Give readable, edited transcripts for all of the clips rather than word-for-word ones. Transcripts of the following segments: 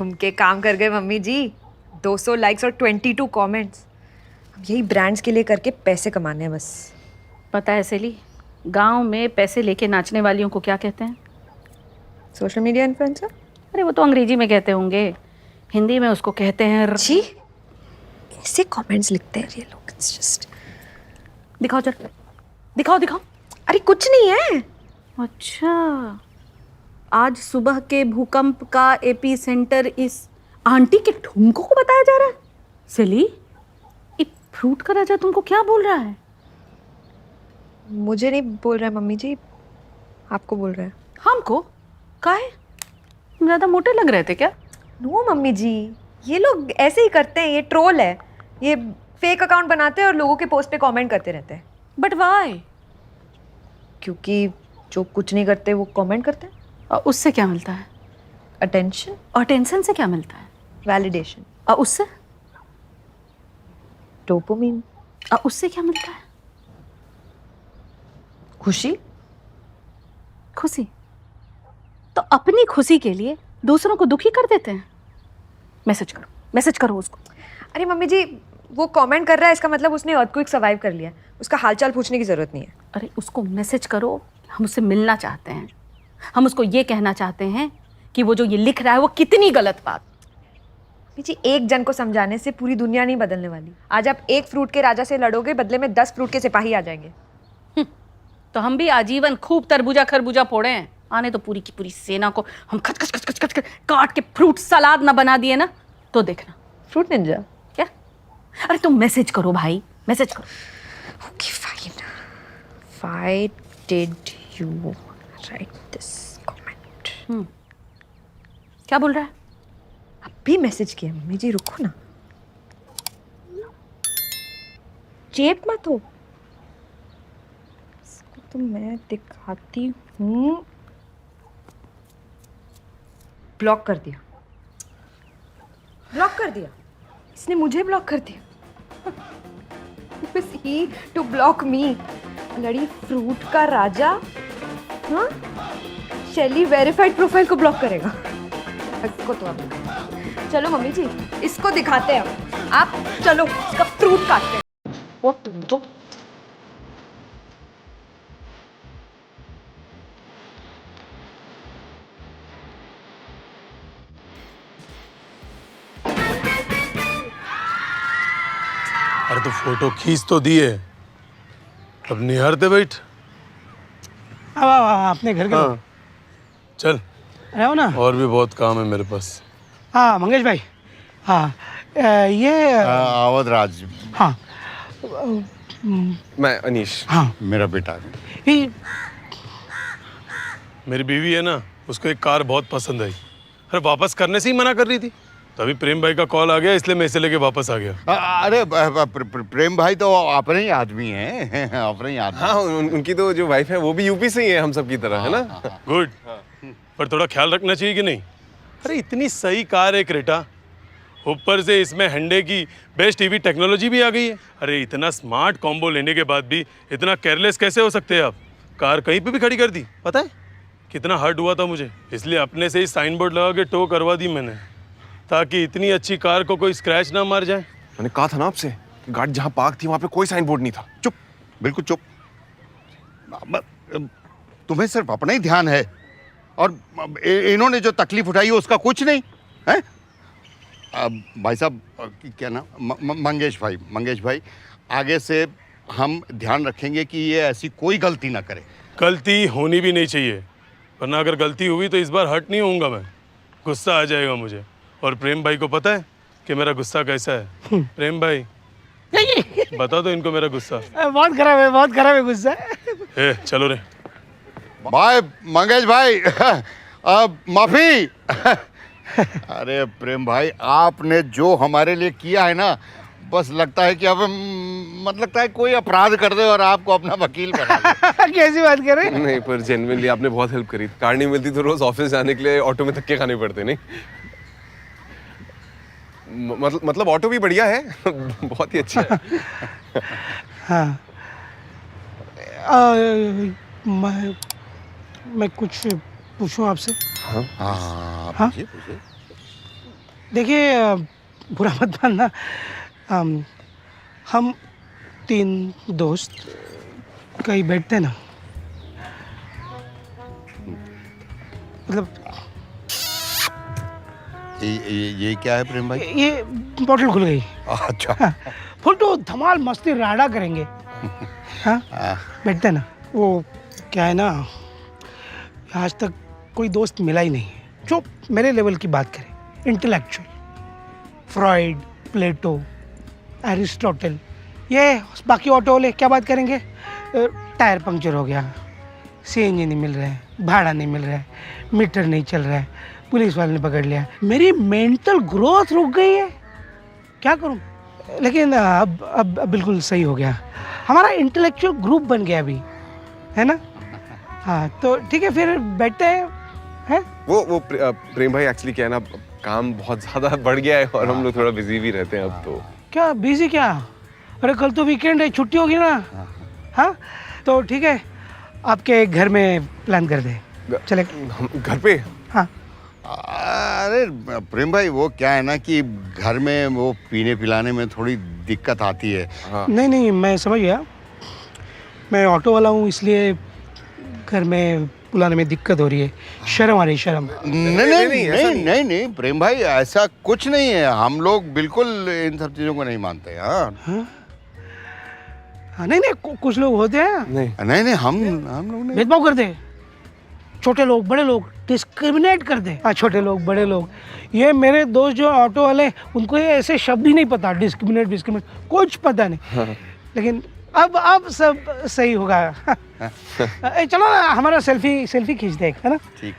ठुम के काम कर गए मम्मी जी। 200 लाइक्स और 22 कमेंट्स। अब यही ब्रांड्स के लिए करके पैसे कमाने हैं बस। पता है सेली, गांव में पैसे लेके नाचने वालियों को क्या कहते हैं? Social media influencer. अरे वो तो अंग्रेजी में कहते होंगे, हिंदी में उसको कहते हैं जी कैसे कमेंट्स लिखते हैं ये लोग। It's just. दिखाओ जरा, दिखाओ दिखाओ। अरे कुछ नहीं है। अच्छा, आज सुबह के भूकंप का एपी सेंटर इस आंटी के ठुमकों को बताया जा रहा है। सेली, ये फ्रूट का राजा तुमको क्या बोल रहा है? मुझे नहीं बोल रहा है मम्मी जी, आपको बोल रहा है। हमको? काहे? तुम ज्यादा मोटे लग रहे थे क्या? नो मम्मी जी, ये लोग ऐसे ही करते हैं, ये ट्रोल है। ये फेक अकाउंट बनाते हैं और लोगों के पोस्ट पे कमेंट करते रहते हैं। But why? क्योंकि जो कुछ नहीं करते वो कमेंट करते हैं। और उससे क्या मिलता है? अटेंशन। और टेंशन से क्या मिलता है? वैलिडेशन। और उससे? डोपामिन। और उससे क्या मिलता है? खुशी। खुशी। तो अपनी खुशी के लिए दूसरों को दुखी कर देते हैं। मैसेज करो, मैसेज करो उसको। अरे मम्मी जी, वो कमेंट कर रहा है, इसका मतलब उसने अर्थक्वेक सर्वाइव कर लिया। उसका हालचाल पूछने की जरूरत नहीं है। अरे उसको मैसेज करो, हम उससे मिलना चाहते हैं। हम उसको ये कहना चाहते हैं कि वो जो ये लिख रहा है वो कितनी गलत बात। मम्मी जी, एक जन को समझाने से पूरी दुनिया नहीं बदलने वाली। आज आप एक फ्रूट के राजा से लड़ोगे, बदले में 10 फ्रूट के सिपाही आ जाएंगे। तो हम भी आजीवन खूब तरबूजा खरबूजा फोड़े हैं, आने तो पूरी की पूरी सेना को हम खच खच खच खच खच खच काट के फ्रूट सलाद ना बना दिए ना, तो देखना। Fruit Ninja. क्या? अरे तुम मैसेज करो भाई, मैसेज करो। Okay fine. Why did you right this comment? क्या बोल रहा है? अब भी मैसेज किया मम्मी जी, रुको ना। चेप मत हो। इसको तो मैं दिखाती हूँ। ब्लॉक कर दिया। ब्लॉक कर दिया। इसने मुझे ब्लॉक कर दिया। बस ही टू ब्लॉक मी। लड़ी फ्रूट का राजा, हाँ, शैली वेरीफाइड प्रोफाइल को ब्लॉक करेगा। इसको तो अब चलो मम्मी जी, इसको दिखाते हैं हम। आप चलो इसका फ्रूट काटते हैं। वो तुम तो अरे तो फोटो खींच तो दिए, अब निहारते बैठ। अब अपने घर के लोग। चल, रहो ना। और भी बहुत काम है मेरे पास। हाँ मंगेश भाई। हाँ ये अवध राज। हाँ मैं अनीश। हाँ मेरा बेटा। ये मेरी बीवी है ना, उसको एक कार बहुत पसंद आई। अरे वापस करने से ही मना कर रही थी, तभी प्रेम भाई का कॉल आ गया, इसलिए मैं इसे लेके वापस आ गया। अरे प्रेम भाई तो अपने ही आदमी हैं। अपने ही आदमी। हाँ, उनकी तो जो वाइफ है वो भी यूपी से ही है, हम सब की तरह, है ना? गुड। पर थोड़ा ख्याल रखना चाहिए कि नहीं? अरे इतनी सही कार है क्रेटा, ऊपर से इसमें हंडे की बेस्ट ईवी टेक्नोलॉजी भी आ गई है। अरे इतना स्मार्ट कॉम्बो लेने के बाद भी इतना केयरलेस कैसे हो सकते हैं आप? कार कहीं पे भी खड़ी कर दी। पता है कितना हर्ट हुआ था मुझे, इसलिए अपने से ही साइन बोर्ड लगा के टो करवा दी मैंने, ताकि इतनी अच्छी कार को कोई स्क्रैच ना मार जाए। मैंने कहा था ना आपसे कि गाड़ी जहाँ पार्क थी वहाँ पे कोई साइन बोर्ड नहीं था। चुप, बिल्कुल चुप। तुम्हें सिर्फ अपना ही ध्यान है और इन्होंने जो तकलीफ उठाई है उसका कुछ नहीं है। भाई साहब, क्या नाम? मंगेश भाई, आगे से हम ध्यान रखेंगे कि ये ऐसी कोई गलती ना करे। गलती होनी भी नहीं चाहिए, वरना अगर गलती हुई तो इस बार हर्ट नहीं होऊंगा मैं, गुस्सा आ जाएगा मुझे। और प्रेम भाई को पता है कि मेरा गुस्सा कैसा है। प्रेम भाई बता दो इनको मेरा गुस्सा। बहुत खराब है गुस्सा। ए, चलो रे। भाई मंगेश भाई, माफी। अरे प्रेम भाई, आपने जो हमारे लिए किया है ना, बस लगता है कि अब लगता है कोई अपराध कर दे और आपको अपना वकील बना दे। कैसी बात कर रहे हैं? नहीं, पर जेन्युइनली आपने बहुत हेल्प करी। कार नहीं मिलती तो रोज ऑफिस जाने के लिए ऑटो में धक्के खाने पड़ते। नहीं मतलब ऑटो भी बढ़िया है। बहुत ही अच्छा है। हाँ मैं कुछ पूछूं आपसे? हाँ, पूछिए। देखिए बुरा मत मानना, हम 3 दोस्त कहीं बैठते हैं ना, मतलब ये क्या है प्रेम भाई? ये बोतल खुल गई। अच्छा। फुल तो धमाल मस्ती राडा करेंगे। हाँ बैठते हैं ना, वो क्या है ना, आज तक कोई दोस्त मिला ही नहीं जो मेरे लेवल की बात करे। इंटेलेक्चुअल, फ्रॉइड, प्लेटो, एरिस्टोटल, ये बाकी ऑटो वाले क्या बात करेंगे? टायर पंक्चर हो गया, सीएनजी नहीं मिल रहा है, भाड़ा नहीं मिल रहा है, मीटर नहीं चल रहा है, पुलिस वाले ने पकड़ लिया, मेरी मेंटल ग्रोथ रुक गई है, क्या करूं? लेकिन अब बिल्कुल सही हो गया, हमारा इंटेलेक्चुअल ग्रुप बन गया अभी, है ना? हाँ तो ठीक है, फिर बैठते हैं। वो प्रेम भाई एक्चुअली क्या है ना, काम बहुत ज्यादा बढ़ गया है और हम लोग थोड़ा बिजी भी रहते हैं अब तो। क्या बिजी क्या? अरे कल तो वीकेंड है, छुट्टी होगी ना। हाँ तो ठीक है, आपके घर में प्लान कर दे, चले घर पे? हाँ अरे प्रेम भाई, वो क्या है ना कि घर में वो पीने पिलाने में थोड़ी दिक्कत आती है। हाँ। नहीं मैं समझ गया, मैं ऑटो वाला हूँ इसलिए घर में बुलाने में दिक्कत हो रही है, शर्म आ रही है, शर्म। नहीं प्रेम भाई, ऐसा कुछ नहीं है, हम लोग बिल्कुल इन सब चीजों को नहीं मानते। हाँ नहीं कुछ लोग होते हैं नहीं, हम लोग नहीं। भेदभाव करते हैं, छोटे लोग बड़े लोग डिस्क्रिमिनेट करते हैं। हाँ छोटे लोग बड़े लोग, ये मेरे दोस्त जो ऑटो वाले, उनको ये ऐसे शब्द ही नहीं पता, डिस्क्रिमिनेट कुछ पता नहीं। हाँ। लेकिन अब सब सही होगा। चलो ना, हमारा सेल्फी खींचते हैं, है ना? ठीक।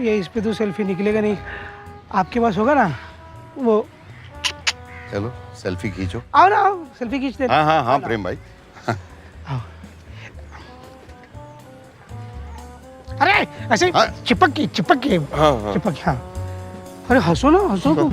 ये इस पे तो सेल्फी निकलेगा नहीं, आपके पास होगा ना वो? चलो सेल्फी खींचो। आओ ना, आओ सेल्फी खींचते हैं। हाँ प्रेम भाई। अरे ऐसे चिपक के हाँ। चिपक। हाँ अरे हंसो ना, हंसो तो।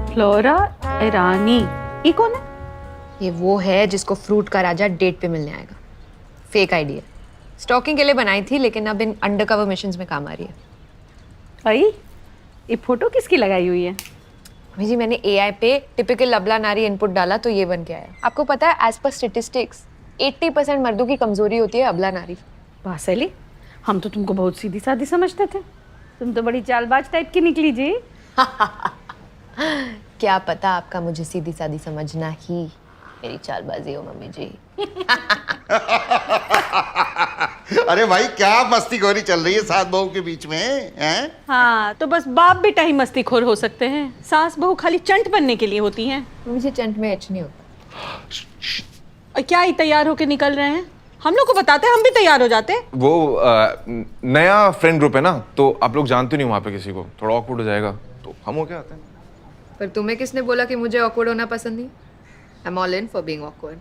फ्लोरा ईरानी, ये कौन है? ये वो है जिसको फ्रूट का राजा डेट पे मिलने आएगा। फेक आईडी है, स्टॉकिंग के लिए बनाई थी, लेकिन अब इन अंडरकवर मिशंस में काम आ रही है। भाई ये फोटो किसकी लगाई हुई है? अभी जी मैंने एआई पे टिपिकल अबला नारी इनपुट डाला तो ये बन के आया। आपको पता है, एज पर स्टेटिस्टिक्स 80% मर्दों की कमजोरी होती है अबला नारी। वाह हम तो तुमको बहुत सीधी सादी समझते थे, तुम तो बड़ी चालबाज टाइप की निकली जी। क्या पता आपका मुझे सीधी सादी समझना ही मेरी चालबाजी हो मम्मी जी। अरे भाई, क्या मस्तीखोरी चल रही है सास बहू के बीच में, हैं? हाँ तो बस बाप बेटा ही मस्तीखोर हो सकते हैं, सास बहू खाली चंट बनने के लिए होती हैं। मुझे चंट में एच नहीं होता। और क्या ही तैयार होके निकल रहे हैं? हम लोग को बताते, हम भी तैयार हो जाते। वो नया फ्रेंड ग्रुप है ना, तो आप लोग जानते नहीं वहाँ पे किसी को, थोड़ा ऑकवर्ड हो जाएगा, तो हम हो क्या आते हैं। पर तुम्हें किसने बोला कि मुझे ऑकवर्ड होना पसंद नहीं? I am all in for being awkward.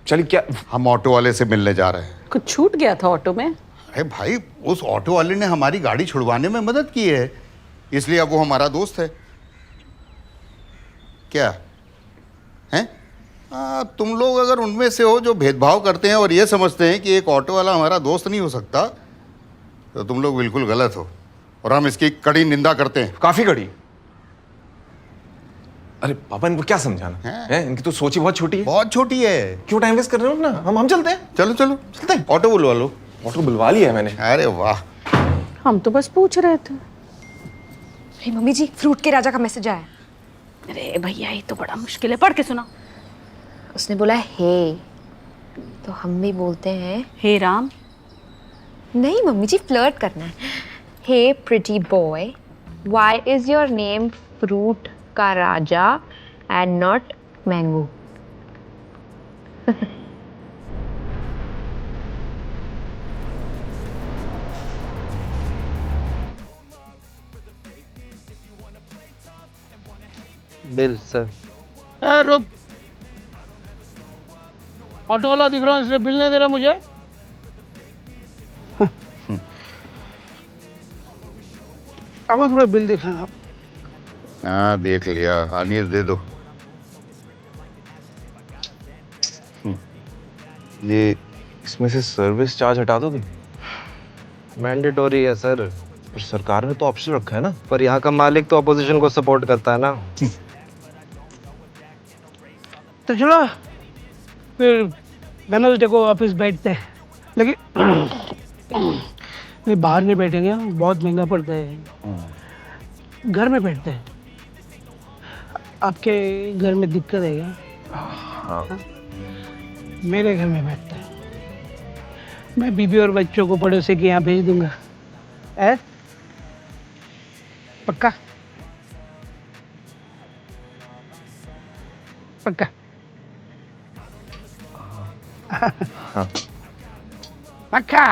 चलिए, क्या हम ऑटो वाले से मिलने जा रहे हैं। कुछ छूट गया था ऑटो में? अरे भाई, उस ऑटो वाले ने हमारी गाड़ी छुड़वाने में मदद की है, इसलिए अब वो हमारा दोस्त है। क्या हैं? तुम लोग अगर उनमें से हो जो भेदभाव करते हैं और ये समझते हैं कि एक ऑटो वाला हमारा दोस्त नहीं हो सकता, तो तुम लोग बिल्कुल गलत हो और हम इसकी कड़ी निंदा करते हैं। काफी कड़ी। अरे पापा, इनको क्या समझाना है? इनकी तो सोच ही बहुत छोटी है। बहुत छोटी है। क्यों टाइम वेस्ट कर रहे हो ना? हम चलते हैं। चलो चलते हैं। ऑटो बुलवा लो। ऑटो बुलवा लिया है मैंने। अरे वाह। हम तो बस पूछ रहे थे। अरे मम्मी जी, फ्रूट के राजा का मैसेज आया। अरे भैया, ये तो बड़ा मुश्किल है, पढ़ के सुना। उसने बोला हे, तो हम भी बोलते हैं हे राम। नहीं मम्मी जी, फ्लर्ट करना है। Hey pretty boy, why is your name fruit का राजा एंड नॉट मैंगो? बिल सर। रुक, ऑटो वाला दिख रहा हूँ इसलिए बिल नहीं दे रहा मुझे। अब थोड़ा बिल देखना आप। हाँ देख लिया, अनिल दे दो। ये इसमें से सर्विस चार्ज हटा दोगे? मैंडेटोरी है सर, पर सरकार ने तो ऑप्शन रखा है ना। पर यहाँ का मालिक तो अपोजिशन को सपोर्ट करता है ना। तो चलो फिर वेडनेसडे को ऑफिस बैठते हैं, लेकिन नहीं बाहर नहीं बैठेंगे, बहुत महंगा पड़ता है। घर में बैठते हैं। आपके घर में दिक्कत है क्या? हाँ। मेरे घर में बैठते हैं। मैं बीबी और बच्चों को पड़ोसी के यहाँ भेज दूंगा। है पक्का? पक्का? हाँ। पक्का?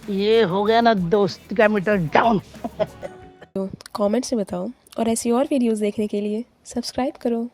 ये हो गया ना दोस्त का मीटर डाउन। कमेंट्स में बताओ और ऐसी और वीडियोस देखने के लिए सब्सक्राइब करो।